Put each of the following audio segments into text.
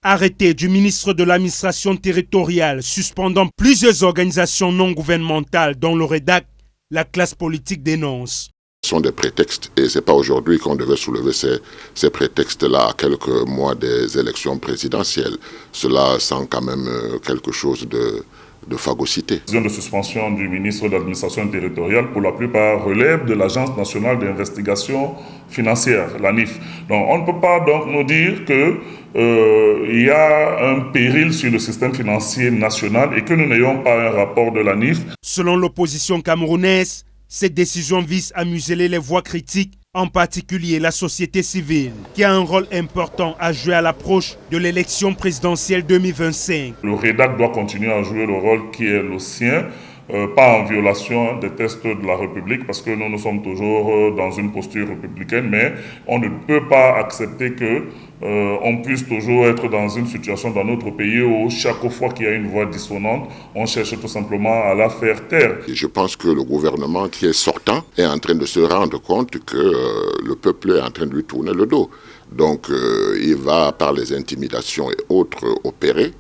Arrêté du ministre de l'administration territoriale suspendant plusieurs organisations non gouvernementales dont le REDAC, la classe politique dénonce. Ce sont des prétextes et ce n'est pas aujourd'hui qu'on devait soulever ces prétextes-là à quelques mois des élections présidentielles. Cela sent quand même quelque chose de phagocyté. La décision de suspension du ministre de l'administration territoriale, pour la plupart, relève de l'Agence nationale d'investigation financière, l'ANIF. Donc on ne peut pas donc nous dire qu'il y a un péril sur le système financier national et que nous n'ayons pas un rapport de l'ANIF. Selon l'opposition camerounaise, cette décision vise à museler les voix critiques, en particulier la société civile, qui a un rôle important à jouer à l'approche de l'élection présidentielle 2025. Le REDAC doit continuer à jouer le rôle qui est le sien, pas en violation des textes de la République, parce que nous sommes toujours dans une posture républicaine, mais on ne peut pas accepter que on puisse toujours être dans une situation dans notre pays où chaque fois qu'il y a une voix dissonante, on cherche tout simplement à la faire taire. Et je pense que le gouvernement qui est sortant est en train de se rendre compte que le peuple est en train de lui tourner le dos. Donc il va par les intimidations et autres opérer.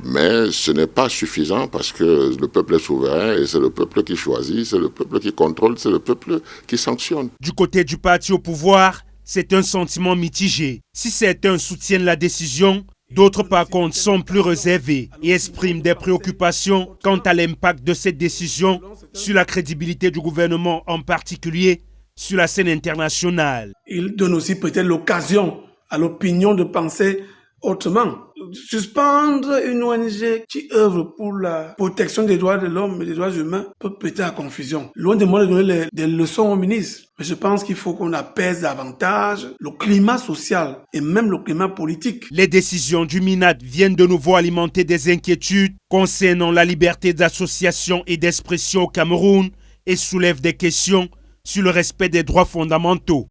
Mais ce n'est pas suffisant parce que le peuple est souverain et c'est le peuple qui choisit, c'est le peuple qui contrôle, c'est le peuple qui sanctionne. Du côté du parti au pouvoir, c'est un sentiment mitigé. Si certains soutiennent la décision, d'autres par contre sont plus réservés et expriment des préoccupations quant à l'impact de cette décision sur la crédibilité du gouvernement, en particulier sur la scène internationale. Il donne aussi peut-être l'occasion à l'opinion de penser autrement. Suspendre une ONG qui œuvre pour la protection des droits de l'homme et des droits humains peut prêter à confusion. Loin de moi de donner des leçons au ministre, mais je pense qu'il faut qu'on apaise davantage le climat social et même le climat politique. Les décisions du MINAD viennent de nouveau alimenter des inquiétudes concernant la liberté d'association et d'expression au Cameroun et soulèvent des questions sur le respect des droits fondamentaux.